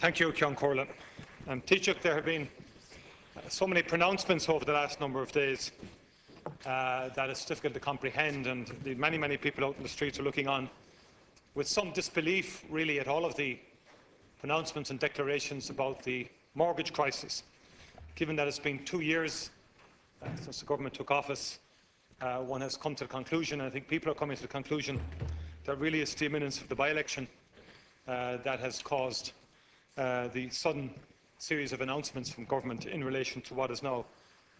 Thank you, Ceann Comhairle. Taoiseach, there have been so many pronouncements over the last number of days that it's difficult to comprehend, and many people out in the streets are looking on with some disbelief, really, at all of the pronouncements and declarations about the mortgage crisis. Given that it's been 2 years since the government took office, one has come to the conclusion, and I think people are coming to the conclusion, that really it's the imminence of the by-election that has caused the sudden series of announcements from government in relation to what is now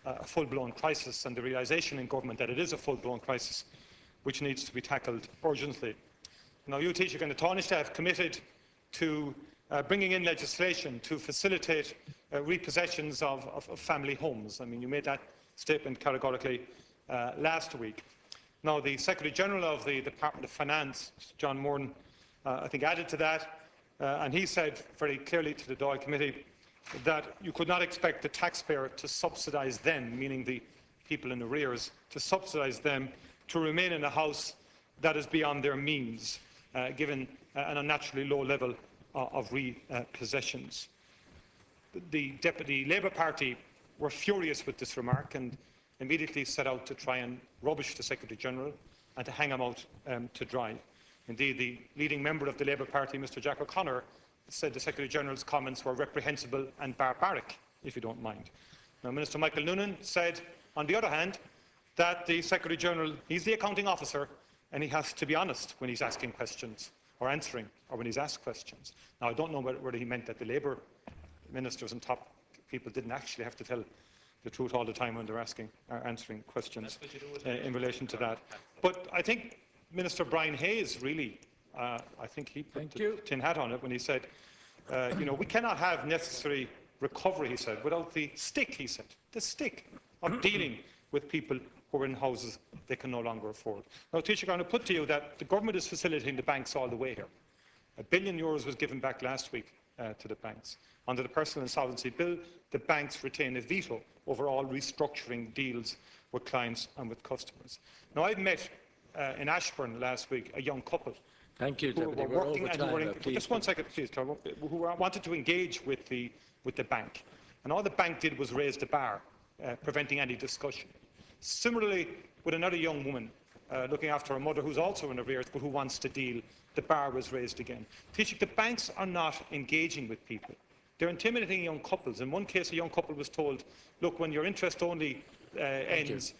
a full-blown crisis, and the realisation in government that it is a full-blown crisis which needs to be tackled urgently. Now, you, Taoiseach, and the Taoiseach have committed to bringing in legislation to facilitate repossessions of family homes. I mean, you made that statement categorically last week. Now, the Secretary-General of the Department of Finance, John Moran, I think added to that, and he said very clearly to the Dáil Committee that you could not expect the taxpayer to subsidise them, meaning the people in arrears, to subsidise them to remain in a house that is beyond their means, given an unnaturally low level of repossessions. The Labour Party were furious with this remark and immediately set out to try and rubbish the Secretary-General and to hang him out to dry. Indeed, the leading member of the Labour Party, Mr Jack O'Connor, said the Secretary-General's comments were reprehensible and barbaric, if you don't mind. Now, Minister Michael Noonan said, on the other hand, that the Secretary-General, he's the accounting officer, and he has to be honest when he's asking questions, or answering, or when he's asked questions. Now, I don't know whether he meant that the Labour ministers and top people didn't actually have to tell the truth all the time when they're answering questions in relation to that. But I think Minister Brian Hayes really, I think he put the tin hat on it when he said, you know, we cannot have necessary recovery, he said, without the stick, he said, the stick of dealing with people who are in houses they can no longer afford. Now, Taoiseach, I'm going to put to you that the government is facilitating the banks all the way here. €1 billion was given back last week to the banks. Under the Personal Insolvency Bill, the banks retain a veto over all restructuring deals with clients and with customers. Now, I've met in Ashbourne last week a young couple who were working and just one second, please, who wanted to engage with the bank, and all the bank did was raise the bar, preventing any discussion. Similarly, with another young woman looking after her mother who's also in arrears but who wants to deal, the bar was raised again. Taoiseach, the banks are not engaging with people. They're intimidating young couples. In one case, a young couple was told, look, when your interest only ends,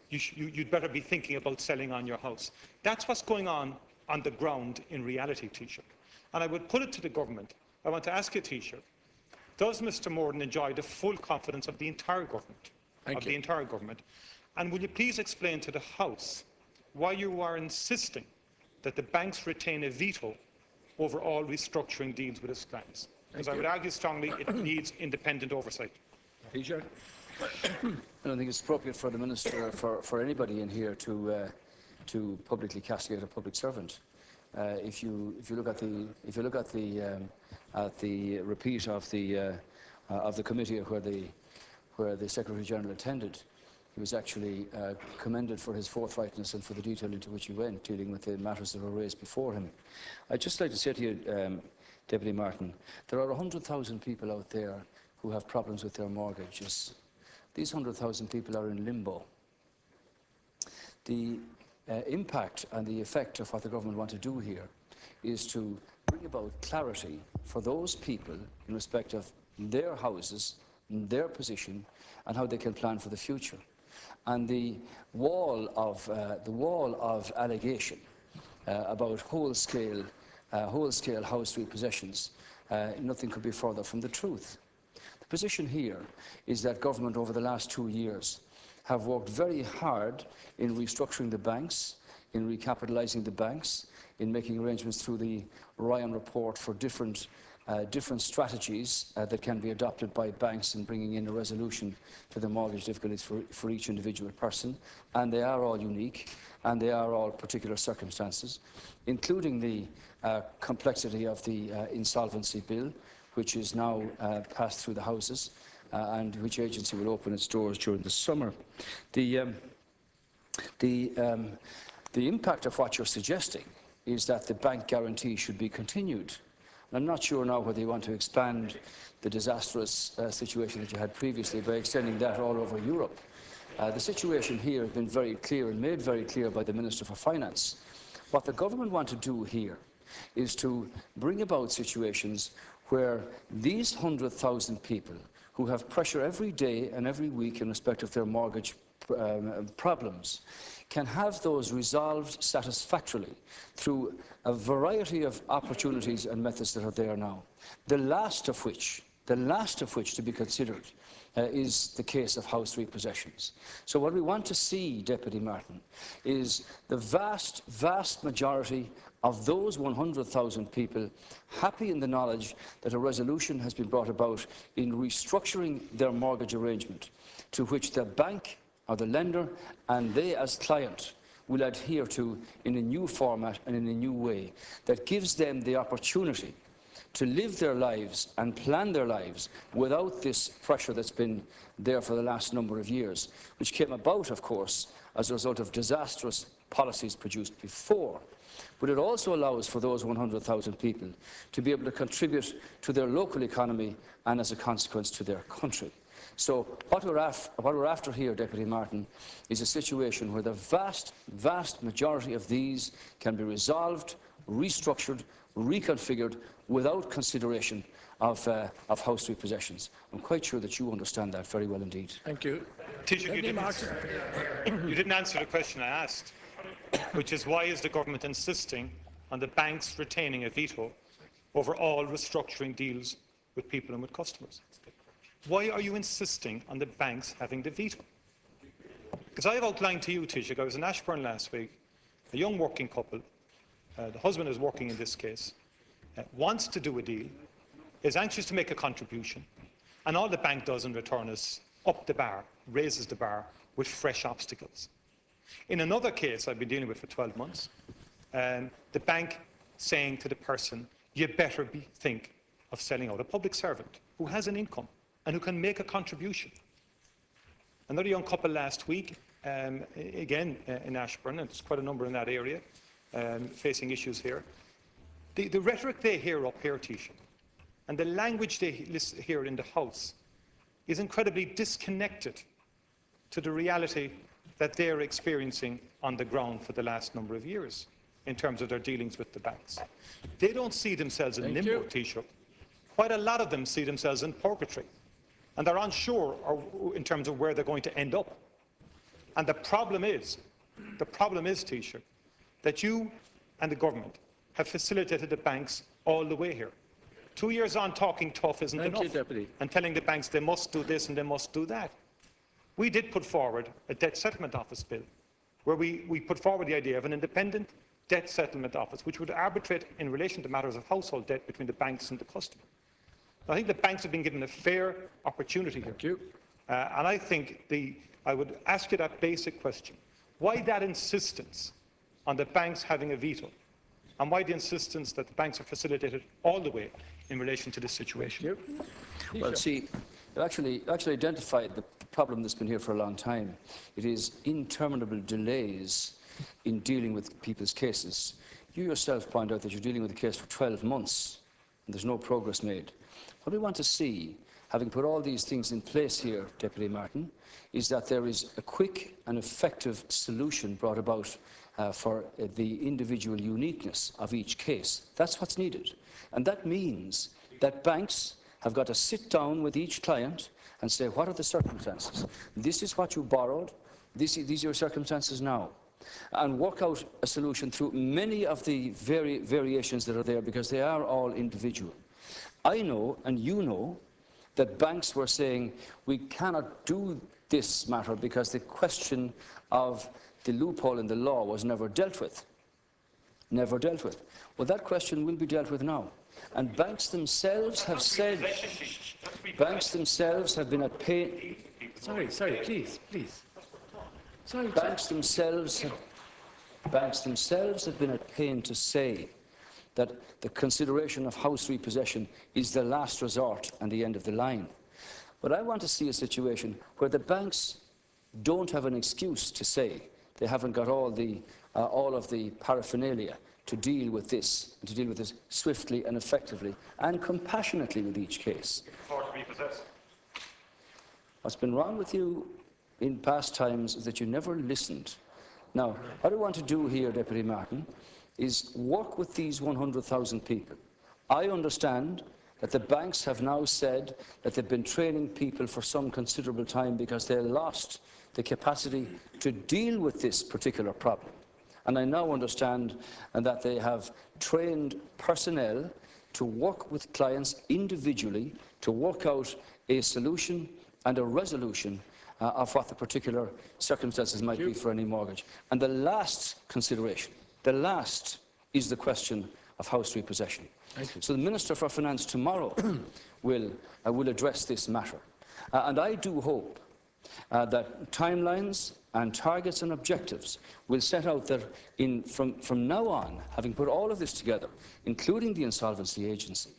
you'd better be thinking about selling on your house. That's what's going on the ground in reality, Taoiseach. And I would put it to the government. I want to ask you, Taoiseach, does Mr Morden enjoy the full confidence of the entire government? And will you please explain to the House why you are insisting that the banks retain a veto over all restructuring deals with its clients? Because I would argue strongly it needs independent oversight. Taoiseach. I don't think it's appropriate for the Minister, for anybody in here, to publicly castigate a public servant. If you look at the repeat of the committee where the Secretary-General attended, he was actually commended for his forthrightness and for the detail into which he went, dealing with the matters that were raised before him. I'd just like to say to you, Deputy Martin, there are 100,000 people out there who have problems with their mortgages. These 100,000 people are in limbo. The impact and the effect of what the government want to do here is to bring about clarity for those people in respect of their houses, their position, and how they can plan for the future. And the wall of allegation about whole-scale house repossessions, nothing could be further from the truth. The position here is that government over the last 2 years have worked very hard in restructuring the banks, in recapitalising the banks, in making arrangements through the Ryan report for different strategies that can be adopted by banks in bringing in a resolution to the mortgage difficulties for each individual person. And they are all unique, and they are all particular circumstances, including the complexity of the insolvency bill, which is now passed through the Houses, and which agency will open its doors during the summer. The impact of what you're suggesting is that the bank guarantee should be continued And I'm not sure now whether you want to expand the disastrous situation that you had previously by extending that all over Europe. The situation here has been very clear and made very clear by the Minister for Finance. What the government want to do here is to bring about situations where these 100,000 people who have pressure every day and every week in respect of their mortgage problems can have those resolved satisfactorily through a variety of opportunities and methods that are there now. The last of which to be considered is the case of house repossessions. So what we want to see, Deputy Martin, is the vast majority of those 100,000 people happy in the knowledge that a resolution has been brought about in restructuring their mortgage arrangement, to which the bank or the lender and they as client will adhere to in a new format and in a new way that gives them the opportunity to live their lives and plan their lives without this pressure that's been there for the last number of years, which came about, of course, as a result of disastrous policies produced before. But it also allows for those 100,000 people to be able to contribute to their local economy and, as a consequence, to their country. So what we're after here, Deputy Martin, is a situation where the vast majority of these can be resolved, restructured, reconfigured without consideration of house repossessions. I'm quite sure that you understand that very well indeed. Thank you. Taoiseach, you didn't answer the question I asked, which is why is the government insisting on the banks retaining a veto over all restructuring deals with people and with customers? Why are you insisting on the banks having the veto? Because I have outlined to you, Taoiseach, I was in Ashbourne last week, a young working couple, the husband is working in this case, wants to do a deal, is anxious to make a contribution, and all the bank does in return is up the bar, raises the bar with fresh obstacles. In another case I've been dealing with for 12 months, the bank saying to the person, you better think of selling out a public servant who has an income and who can make a contribution. Another young couple last week, again in Ashbourne, and there's quite a number in that area, facing issues here. The rhetoric they hear up here, Taoiseach, and the language they hear in the House is incredibly disconnected to the reality that they're experiencing on the ground for the last number of years in terms of their dealings with the banks. They don't see themselves in limbo, Taoiseach. Quite a lot of them see themselves in purgatory, and they're unsure in terms of where they're going to end up. And the problem is, Taoiseach, that you and the government have facilitated the banks all the way here. 2 years on talking tough isn't enough, and telling the banks they must do this and they must do that. We did put forward a debt settlement office bill where we put forward the idea of an independent debt settlement office which would arbitrate in relation to matters of household debt between the banks and the customer. I think the banks have been given a fair opportunity here. Thank you. And I think I would ask you that basic question. Why that insistence on the banks having a veto? And why the insistence that the banks are facilitated all the way in relation to this situation? Well, see, you've actually identified the problem that's been here for a long time. It is interminable delays in dealing with people's cases. You yourself point out that you're dealing with a case for 12 months and there's no progress made. What we want to see, having put all these things in place here, Deputy Martin, is that there is a quick and effective solution brought about for the individual uniqueness of each case. That's what's needed. And that means that banks have got to sit down with each client and say, what are the circumstances? This is what you borrowed. These are your circumstances now. And work out a solution through many of the variations that are there, because they are all individual. I know, and you know, that banks were saying, we cannot do this matter because the question of the loophole in the law was never dealt with. Never dealt with. Well, that question will be dealt with now. And banks themselves have said, banks themselves have been at pain. Sorry, please. Sorry. Banks themselves have been at pain to say that the consideration of house repossession is the last resort and the end of the line. But I want to see a situation where the banks don't have an excuse to say they haven't got all of the paraphernalia to deal with this, and to deal with this swiftly and effectively and compassionately with each case. What's been wrong with you in past times is that you never listened. Now, what I want to do here, Deputy Martin, is work with these 100,000 people. I understand that the banks have now said that they've been training people for some considerable time because they lost the capacity to deal with this particular problem. And I now understand that they have trained personnel to work with clients individually to work out a solution and a resolution of what the particular circumstances might be for any mortgage. And the last consideration, the last, is the question of house repossession. So the Minister for Finance tomorrow will address this matter. And I do hope that timelines and targets and objectives will set out that from now on, having put all of this together, including the insolvency agency,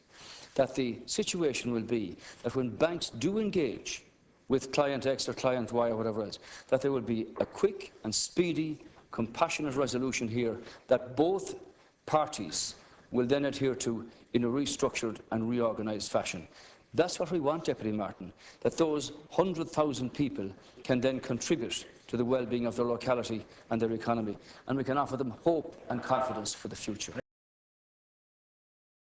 that the situation will be that when banks do engage with client X or client Y or whatever else, that there will be a quick and speedy, compassionate resolution here that both parties will then adhere to in a restructured and reorganised fashion. That's what we want, Deputy Martin, that those 100,000 people can then contribute to the well-being of their locality and their economy, and we can offer them hope and confidence for the future.